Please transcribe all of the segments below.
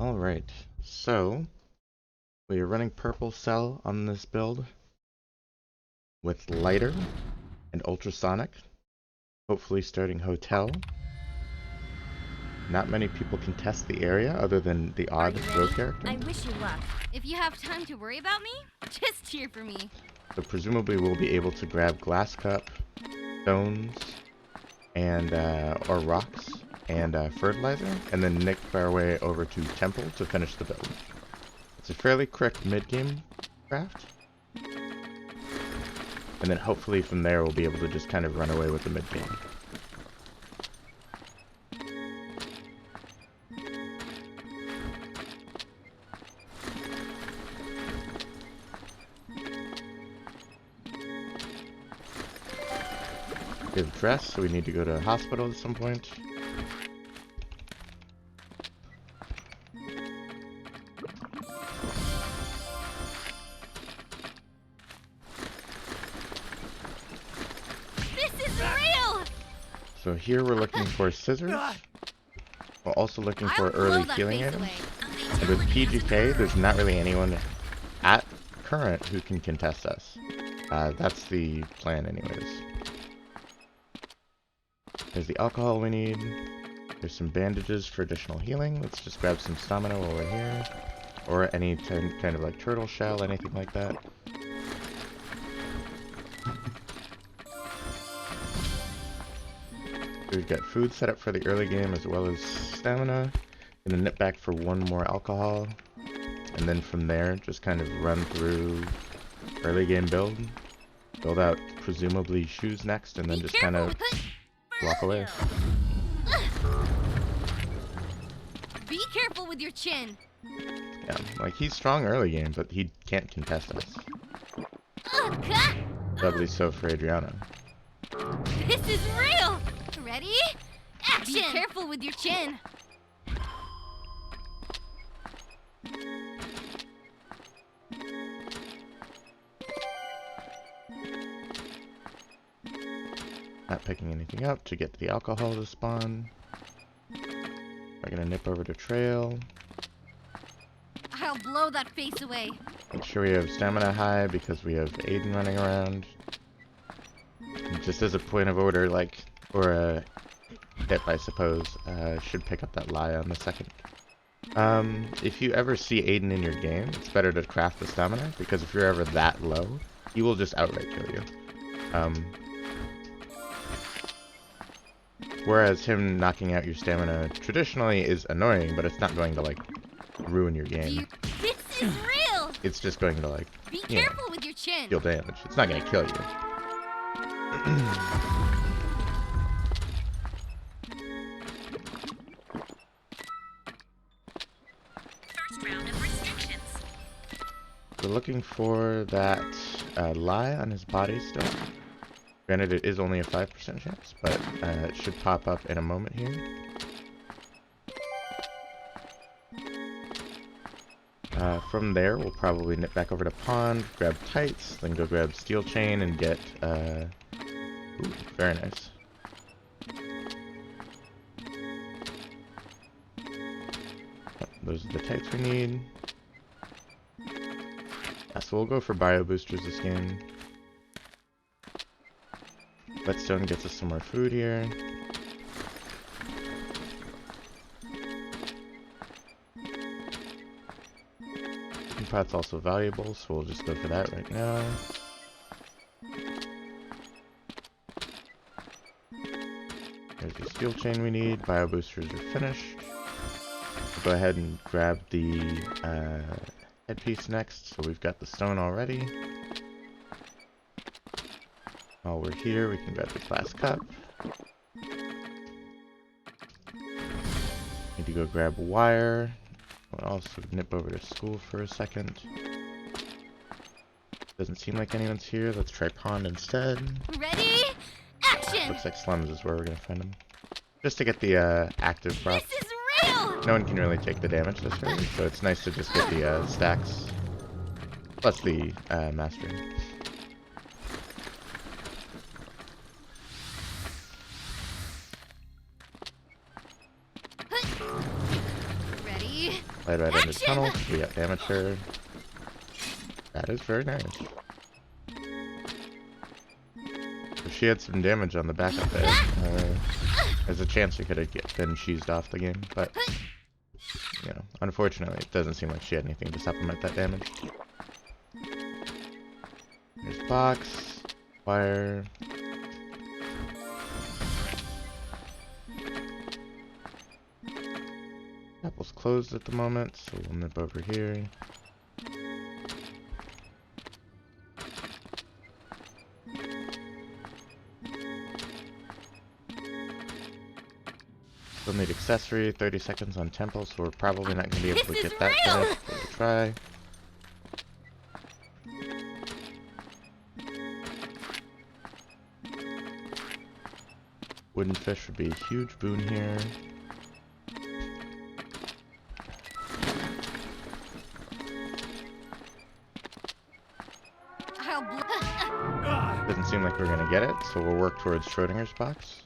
Alright, so we are running Purple Cell on this build with Lighter and Ultrasonic, hopefully starting Hotel. Not many people can test the area other than the odd row character. I wish you luck. If you have time to worry about me, just cheer for me. So presumably we'll be able to grab Glass Cup, Stones, and or Rocks, and Fertilizer, and then nick our way over to Temple to finish the build. It's a fairly quick mid-game craft. And then hopefully from there we'll be able to just kind of run away with the mid-game. We have dress, so we need to go to a hospital at some point. So here we're looking for scissors. We're also looking for early healing items. And with PGK, there's not really anyone at current who can contest us. That's the plan anyways. There's the alcohol we need. There's some bandages for additional healing. Let's just grab some stamina while we're here. Or any kind of like turtle shell, anything like that. We've got food set up for the early game as well as stamina. Gonna nip back for one more alcohol. And then from there, just kind of run through early game build. Build out presumably shoes next, and then just kind of walk away. Be careful with your chin. Yeah, like he's strong early game, but he can't contest us. Doubly so for Adriana. This is real! Ready? Action! Be careful with your chin. Not picking anything up to get the alcohol to spawn. We're gonna nip over to trail. I'll blow that face away. Make sure we have stamina high because we have Aiden running around. And just as a point of order, like, or a tip, I suppose, should pick up that lie on the second. If you ever see Aiden in your game, it's better to craft the stamina, because if you're ever that low, he will just outright kill you. Whereas him knocking out your stamina traditionally is annoying, but it's not going to, like, ruin your game. This is real! It's just going to, like, be careful with your chin. Deal damage. It's not going to kill you. First round of restrictions. We're looking for that lie on his body still. Granted, it is only a 5% chance, but it should pop up in a moment here. From there, we'll probably nip back over to Pond, grab Tights, then go grab Steel Chain and get... ooh, very nice. Those are the Tights we need. Yeah, so we'll go for Bio Boosters this game. Whetstone gets us some more food here. Pot's also valuable, so we'll just go for that right now. There's the steel chain we need. Bio boosters are finished. We'll go ahead and grab the headpiece next, so we've got the stone already. While we're here, we can grab the glass cup. Need to go grab a wire. We'll also nip over to school for a second. Doesn't seem like anyone's here. Let's try Pond instead. Ready? Action! Looks like Slums is where we're gonna find him. Just to get the active prop. This is real! No one can really take the damage this early, so it's nice to just get the stacks. Plus the mastery. Ready? Slide right into the tunnel. We got damage her. That is very nice. If she had some damage on the back up there, there's a chance she could have been cheesed off the game, but, you know, unfortunately, it doesn't seem like she had anything to supplement that damage. There's box, wire. Apple's closed at the moment, so we'll nip over here. We'll need accessory, 30 seconds on temple, so we're probably not going to be able to get that finished, but we'll try. Wooden fish would be a huge boon here. Doesn't seem like we're going to get it, so we'll work towards Schrodinger's box.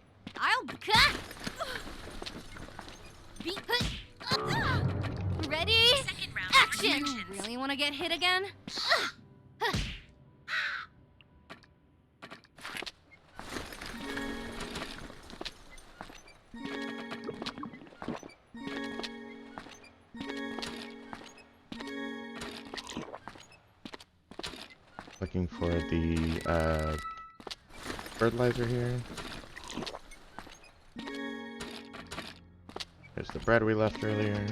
Ready? Action! You really want to get hit again? Looking for the fertilizer here. There's the bread we left earlier.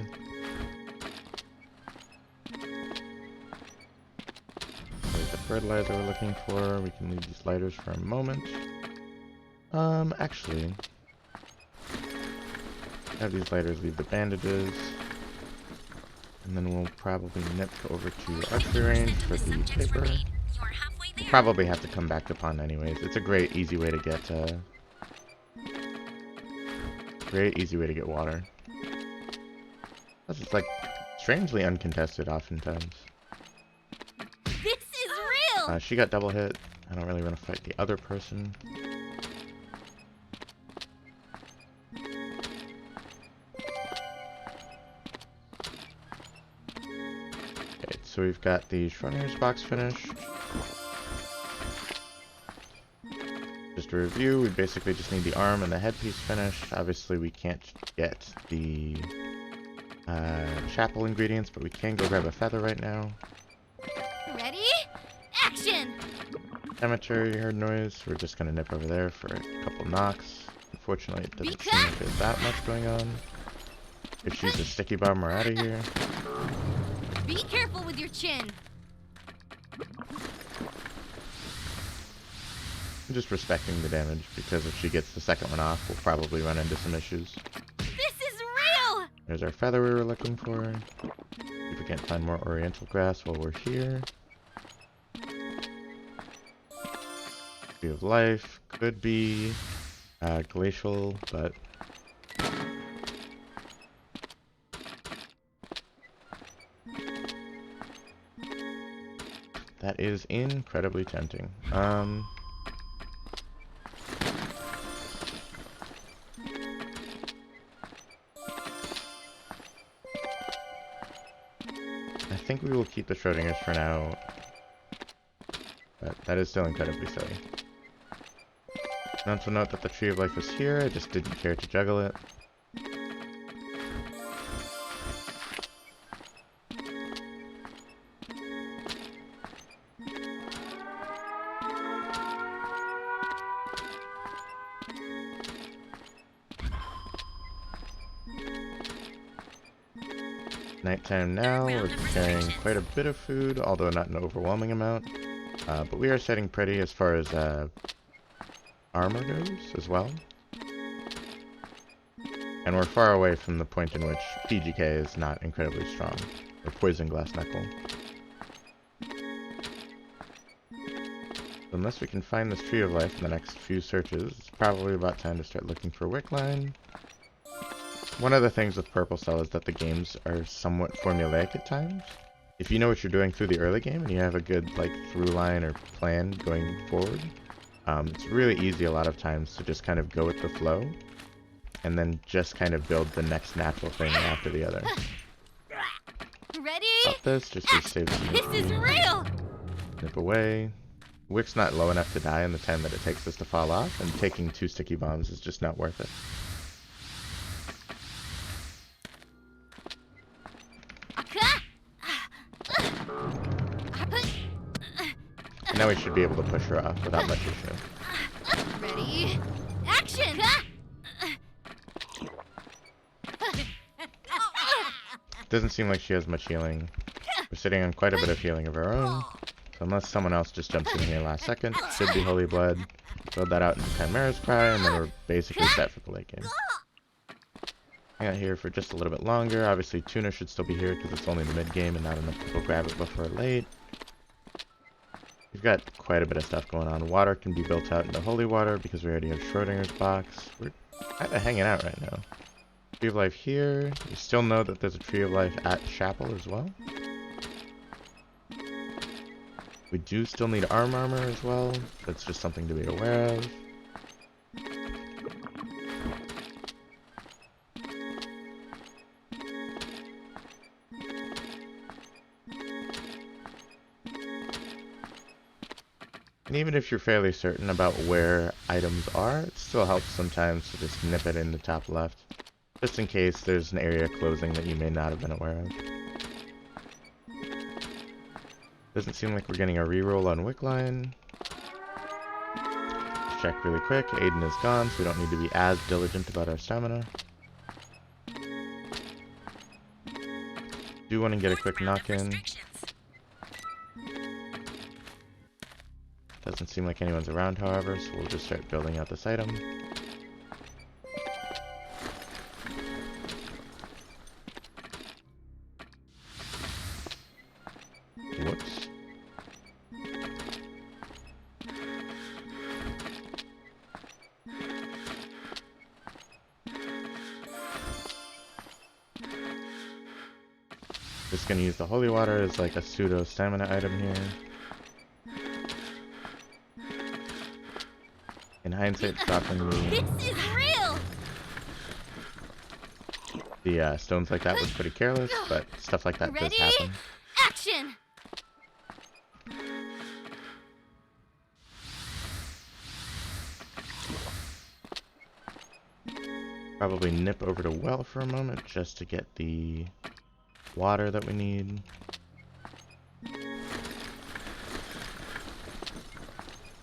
There's the fertilizer we're looking for. We can leave these lighters for a moment. Actually, have these lighters leave the bandages. And then we'll probably nip over to archery range for the paper. We'll probably have to come back to pond anyways. It's a great, easy way to get, water. Plus it's like strangely uncontested oftentimes. This is real! She got double hit. I don't really want to fight the other person. Okay, so we've got the Schrodinger's box finished. Just to review, we basically just need the arm and the headpiece finished. Obviously we can't get the chapel ingredients, but we can go grab a feather right now. Ready? Action! Cemetery, you heard noise. We're just gonna nip over there for a couple knocks. Unfortunately, it doesn't seem like there's that much going on. If she's a sticky bomb, we're out of here. Be careful with your chin. I'm just respecting the damage, because if she gets the second one off, we'll probably run into some issues. This is real! There's our feather we were looking for. If we can't find more oriental grass while we're here. Tree of life could be glacial, but that is incredibly tempting. I think we will keep the Schrodinger's for now, but that is still incredibly silly. Mental note that the Tree of Life was here, I just didn't care to juggle it. Nighttime now, we're carrying quite a bit of food, although not an overwhelming amount. But we are setting pretty as far as armor goes as well. And we're far away from the point in which PGK is not incredibly strong, or Poison Glass Knuckle. Unless we can find this Tree of Life in the next few searches, it's probably about time to start looking for Wickline. One of the things with Purple Cell is that the games are somewhat formulaic at times. If you know what you're doing through the early game and you have a good through line or plan going forward, it's really easy a lot of times to just kind of go with the flow and then just kind of build the next natural thing after the other. Ready? Stop this, just to save some. This is real! Nip away. Wick's not low enough to die in the time that it takes us to fall off, and taking 2 sticky bombs is just not worth it. Now we should be able to push her off without much issue. Ready? Action! Doesn't seem like she has much healing. We're sitting on quite a bit of healing of our own. So unless someone else just jumps in here last second, should be Holy Blood. Build that out into Chimera's Cry, and then we're basically set for the late game. Hang out here for just a little bit longer. Obviously Tuna should still be here because it's only the mid game and not enough people grab it before late. We've got quite a bit of stuff going on. Water can be built out into Holy Water because we already have Schrodinger's box. We're kind of hanging out right now. Tree of Life here. You still know that there's a Tree of Life at Chapel as well. We do still need armor as well. That's just something to be aware of. And even if you're fairly certain about where items are, it still helps sometimes to just nip it in the top left. Just in case there's an area closing that you may not have been aware of. Doesn't seem like we're getting a reroll on Wickline. Let's check really quick. Aiden is gone, so we don't need to be as diligent about our stamina. Do want to get a quick knock-in. Doesn't seem like anyone's around, however, so we'll just start building out this item. Whoops. Just gonna use the holy water as like a pseudo stamina item here. In hindsight, dropping This is real! the stones like that was pretty careless, but stuff like that does happen. Action! Probably nip over to well for a moment just to get the water that we need.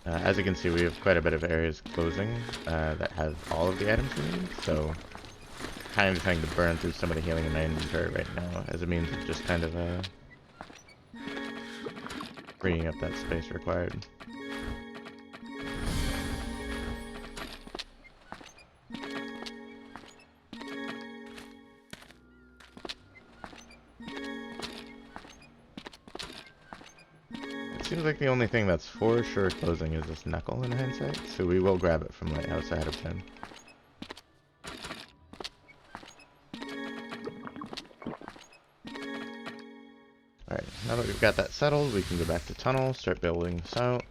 As you can see, we have quite a bit of areas closing that have all of the items we need, so kind of trying to burn through some of the healing in my inventory right now as a means of just kind of freeing up that space required. Seems like the only thing that's for sure closing is this Knuckle in hindsight, so we will grab it from Lighthouse ahead of time. Alright, now that we've got that settled, we can go back to Tunnel, start building this out.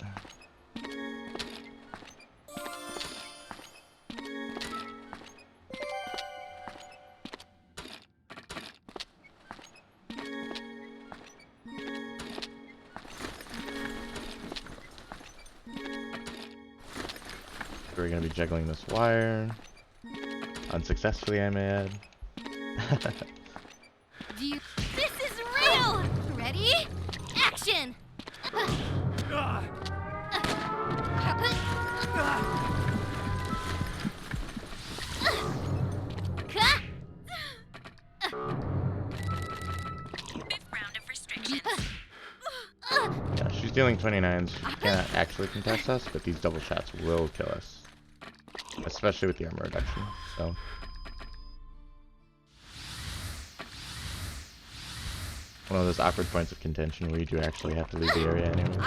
We're going to be juggling this wire. Unsuccessfully, I may add. This is real! Ready? Action! Yeah, she's dealing 29s. She can't actually contest us, but these double shots will kill us. Especially with the armor reduction, so. One of those awkward points of contention where you do actually have to leave the area anyways.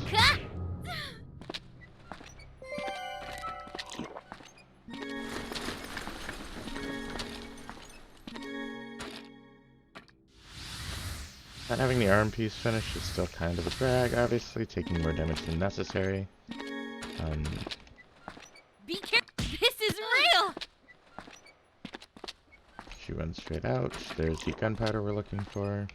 Not having the arm piece finished is still kind of a drag, obviously, taking more damage than necessary. Be careful! This is real! She runs straight out. There's the gunpowder we're looking for.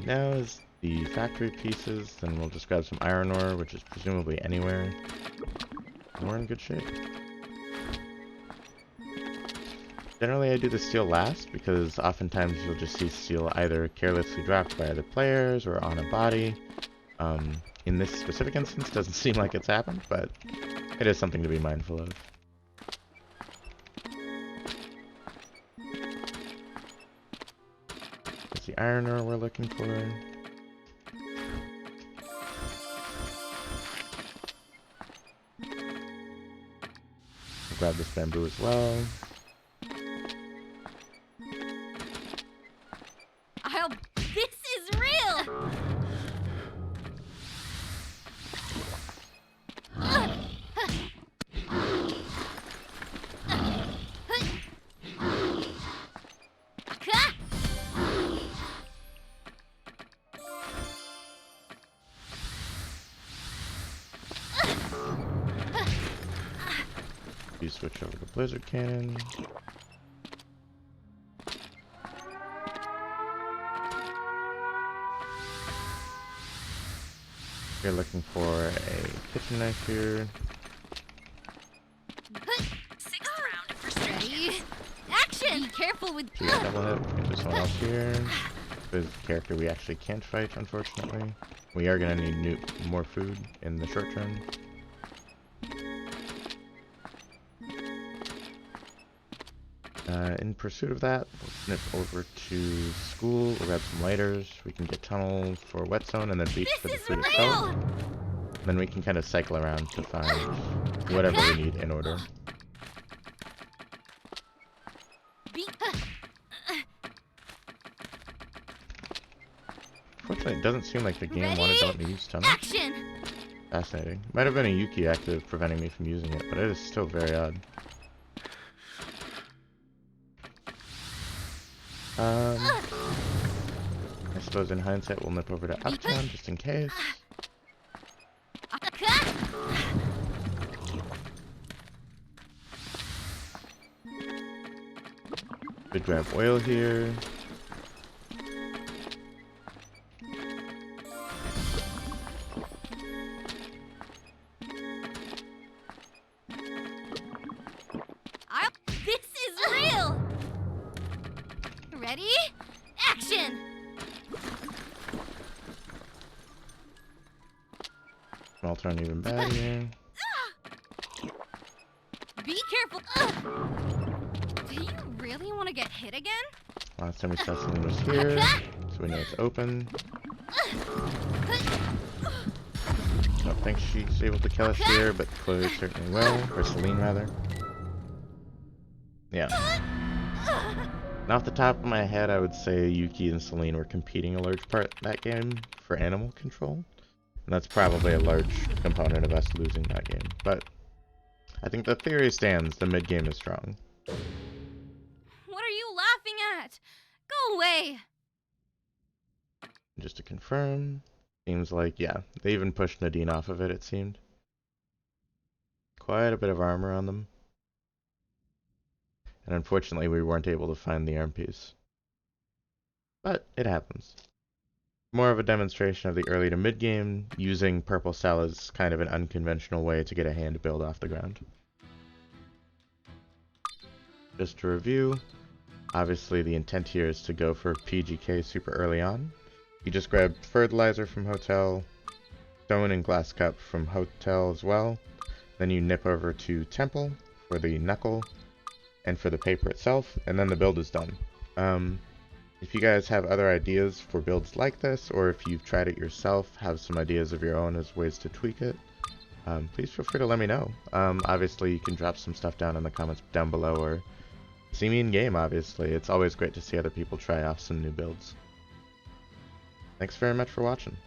now is the factory pieces, then we'll just grab some iron ore, which is presumably anywhere. And we're in good shape. Generally I do the steel last, because oftentimes you'll just see steel either carelessly dropped by other players or on a body. In this specific instance, doesn't seem like it's happened, but it is something to be mindful of. There's the iron ore we're looking for. We'll grab this bamboo as well. This is real! You switch over to blizzard cannon. You're looking for a kitchen knife here. Sixth round for ready. Action! Be careful with. So we got double hit. Get this one else here. This is a character we actually can't fight, unfortunately. We are gonna need more food in the short term. In pursuit of that, we'll snip over to school. We'll grab some lighters. We can get tunnel for wet zone and then beach for the food itself. Then we can kind of cycle around to find whatever we need in order. Fortunately, it doesn't seem like the game wanted to use tunnel. Fascinating. Might have been a Yuki active preventing me from using it, but it is still very odd. I suppose in hindsight we'll nip over to Uptown just in case. Could grab oil here. This is real! Ready? Action! I'll turn even bad here. Be careful! Do you really want to get hit again? Last time we saw Celine was here, so we know it's open. Don't think she's able to kill us here, but Chloe certainly will, or Celine rather. Yeah. And off the top of my head, I would say Yuki and Celine were competing a large part in that game for animal control. And that's probably a large component of us losing that game. But I think the theory stands, the mid-game is strong. What are you laughing at? Go away! Just to confirm, seems like, yeah, they even pushed Nadine off of it, it seemed. Quite a bit of armor on them. And unfortunately, we weren't able to find the arm piece. But it happens. More of a demonstration of the early to mid-game, using Purple Cell as kind of an unconventional way to get a hand build off the ground. Just to review, obviously the intent here is to go for PGK super early on. You just grab fertilizer from hotel, stone and glass cup from hotel as well. Then you nip over to temple for the knuckle and for the paper itself, and then the build is done. If you guys have other ideas for builds like this, or if you've tried it yourself, have some ideas of your own as ways to tweak it, please feel free to let me know. Obviously, you can drop some stuff down in the comments down below, or see me in game, obviously. It's always great to see other people try off some new builds. Thanks very much for watching.